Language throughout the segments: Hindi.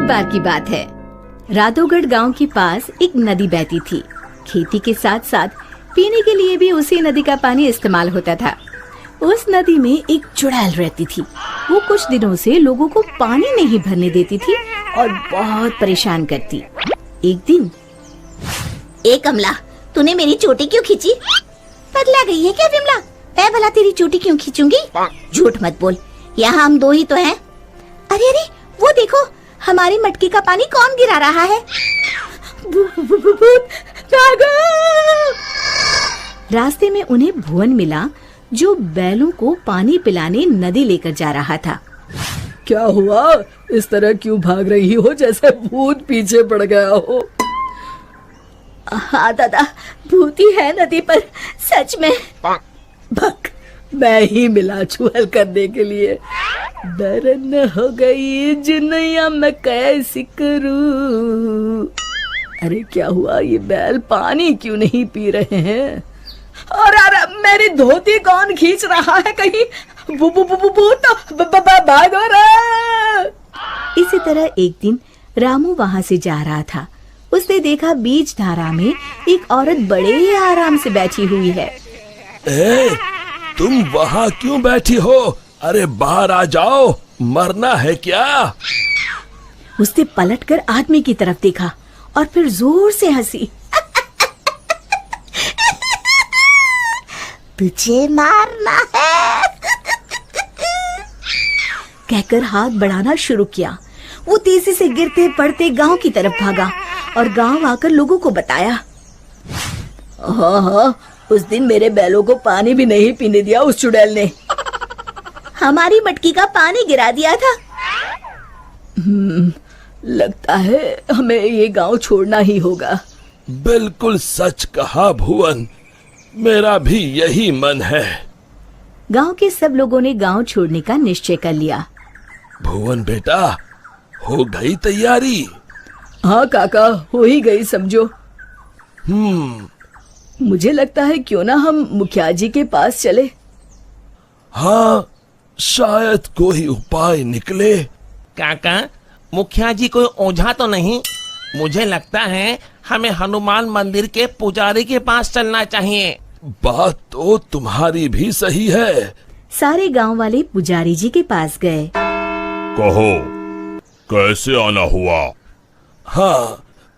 बार की बात है। राधोगढ़ गांव के पास एक नदी बहती थी। खेती के साथ साथ पीने के लिए भी उसी नदी का पानी इस्तेमाल होता था। उस नदी में एक चुड़ैल रहती थी। वो कुछ दिनों से लोगों को पानी नहीं भरने देती थी और बहुत परेशान करती। एक दिन, ए कमला, तूने मेरी चोटी क्यों खींची? पगला गई है क्या विमला? मैं भला तेरी चोटी क्यों खींचूंगी? झूठ मत बोल, यहाँ हम दो ही तो हैं। अरे अरे, वो देखो, हमारी मटकी का पानी कौन गिरा रहा है? रास्ते में उन्हें भुवन मिला, जो बैलों को पानी पिलाने नदी लेकर जा रहा था। क्या हुआ? इस तरह क्यों भाग रही हो जैसे भूत पीछे पड़ गया हो? हाँ दादा, भूत ही है नदी पर, सच में। भक, मैं ही मिला चुहल करने के लिए। दरन हो गई जिनैया मैं कैसी करूं। अरे क्या हुआ? ये बैल पानी क्यों नहीं पी रहे हैं? और मेरी धोती कौन खींच रहा है? कहीं भूत भागो रे। इसी तरह एक दिन रामू वहाँ से जा रहा था। उसने देखा बीच धारा में एक औरत बड़े आराम से बैठी हुई है। तुम वहाँ क्यों बैठी हो? अरे बाहर आ जाओ, मरना है क्या? उसने पलटकर आदमी की तरफ देखा और फिर जोर से हंसी। तुझे मारना है कहकर हाथ बढ़ाना शुरू किया। वो तेजी से गिरते पड़ते गांव की तरफ भागा और गांव आकर लोगों को बताया। हाँ, उस दिन मेरे बैलों को पानी भी नहीं पीने दिया उस चुड़ैल ने। हमारी मटकी का पानी गिरा दिया था। लगता है हमें ये गांव छोड़ना ही होगा। बिल्कुल सच कहा भुवन, मेरा भी यही मन है। गांव के सब लोगों ने गांव छोड़ने का निश्चय कर लिया। भुवन बेटा, हो गई तैयारी? हाँ काका, हो ही गई समझो। मुझे लगता है क्यों ना हम मुखिया जी के पास चले। हाँ, शायद कोई उपाय निकले। काका, मुखिया जी कोई ओझा तो नहीं? मुझे लगता है हमें हनुमान मंदिर के पुजारी के पास चलना चाहिए। बात तो तुम्हारी भी सही है। सारे गांव वाले पुजारी जी के पास गए। कहो, कैसे आना हुआ? हाँ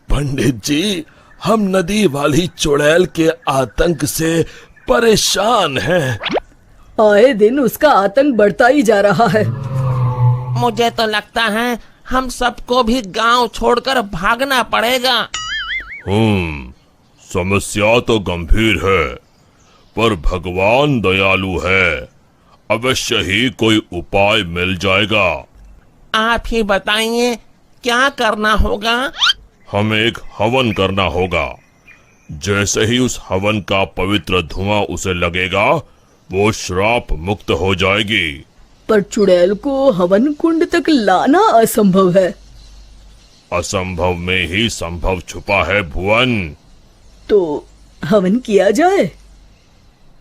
पंडित जी, हम नदी वाली चुड़ैल के आतंक से परेशान हैं। आए दिन उसका आतंक बढ़ता ही जा रहा है। मुझे तो लगता है हम सबको भी गांव छोड़कर भागना पड़ेगा। समस्या तो गंभीर है, पर भगवान दयालु है। अवश्य ही कोई उपाय मिल जाएगा। आप ही बताइए, क्या करना होगा? हमें एक हवन करना होगा। जैसे ही उस हवन का पवित्र धुआं उसे लगेगा, वो श्राप मुक्त हो जाएगी। पर चुड़ैल को हवन कुंड तक लाना असंभव है। असंभव में ही संभव छुपा है भुवन। तो हवन किया जाए।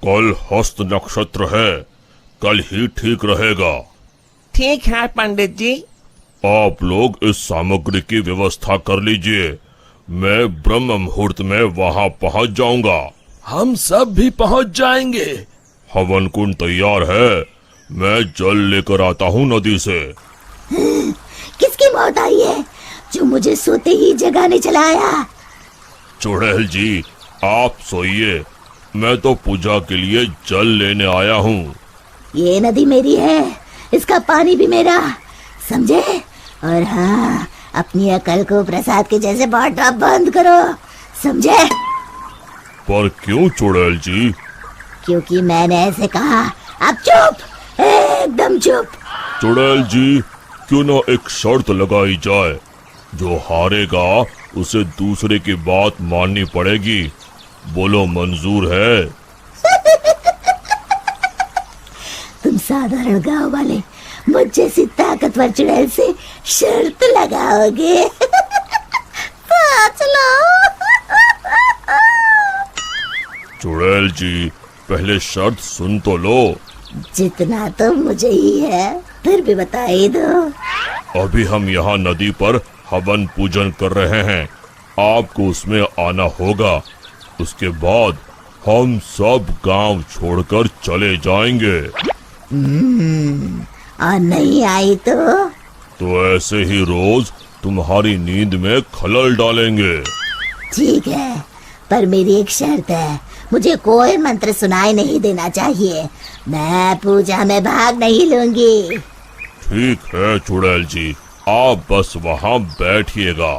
कल हस्त नक्षत्र है, कल ही ठीक रहेगा। ठीक है पंडित जी। आप लोग इस सामग्री की व्यवस्था कर लीजिए। मैं ब्रह्म मुहूर्त में वहाँ पहुँच जाऊंगा। हम सब भी पहुँच जाएंगे। हवन कुंड तैयार है, मैं जल लेकर आता हूँ नदी से। किसकी मौत आई है जो मुझे सोते ही जगाने चला आया? चुड़ैल जी, आप सोइए, मैं तो पूजा के लिए जल लेने आया हूँ। ये नदी मेरी है, इसका पानी भी मेरा, समझे? और हाँ, अपनी अकल को प्रसाद के जैसे बांटना बंद करो, समझे? पर क्यों चुड़ैल जी? क्योंकि मैंने ऐसे कहा। अब चुप, एकदम चुप। चुड़ैल जी, क्यों ना एक शर्त लगाई जाए। जो हारेगा उसे दूसरे की बात माननी पड़ेगी। बोलो, मंजूर है? तुम साधारण गांव वाले मुझ जैसी ताकतवर चुड़ैल से शर्त लगाओगे? चुड़ैल जी, पहले शर्त सुन तो लो। जितना तो मुझे ही है, फिर भी बता ही दो। अभी हम यहाँ नदी पर हवन पूजन कर रहे हैं, आपको उसमें आना होगा। उसके बाद हम सब गांव छोड़कर चले जाएंगे। और नहीं आई तो ऐसे ही रोज तुम्हारी नींद में खलल डालेंगे। ठीक है, पर मेरी एक शर्त है, मुझे कोई मंत्र सुनाई नहीं देना चाहिए। मैं पूजा में भाग नहीं लूंगी। ठीक है चुड़ैल जी, आप बस वहाँ बैठिएगा।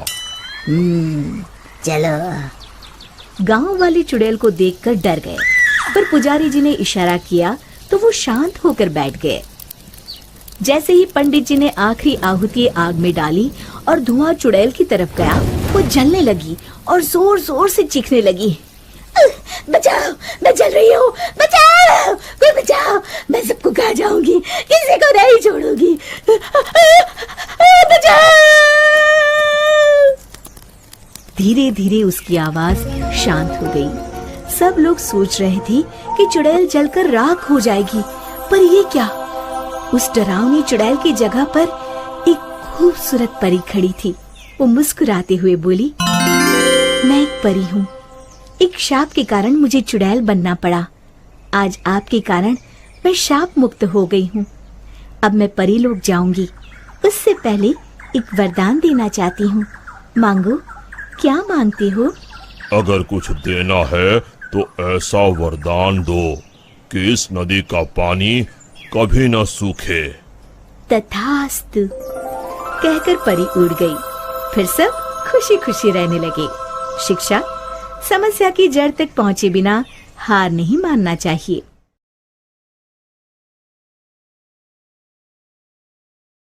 चलो। गांव वाले चुड़ैल को देखकर डर गए, पर पुजारी जी ने इशारा किया तो वो शांत होकर बैठ गए। जैसे ही पंडित जी ने आखिरी आहुति आग में डाली और धुआं चुड़ैल की तरफ गया, वो जलने लगी और जोर जोर से चीखने लगी। बचाओ, मैं जल रही हूँ, बचाओ, कोई बचाओ, मैं सबको खा जाऊंगी, किसी को नहीं छोड़ूंगी, बचाओ। धीरे धीरे उसकी आवाज शांत हो गई। सब लोग सोच रहे थे कि चुड़ैल जलकर राख हो जाएगी, पर ये क्या? उस डरावनी चुड़ैल की जगह पर एक खूबसूरत परी खड़ी थी। वो मुस्कुराते हुए बोली, मैं एक परी हूँ। एक शाप के कारण मुझे चुड़ैल बनना पड़ा। आज आपके कारण मैं शाप मुक्त हो गई हूँ। अब मैं परी लोग जाऊंगी। उससे पहले एक वरदान देना चाहती हूँ। मांगो, क्या मांगते हो? अगर कुछ देना है तो ऐसा वरदान दो कि इस नदी का पानी कभी न सूखे। तथास्तु कहकर परी उड़ गई। फिर सब खुशी खुशी रहने लगे। शिक्षा, समस्या की जड़ तक पहुंचे बिना हार नहीं मानना चाहिए।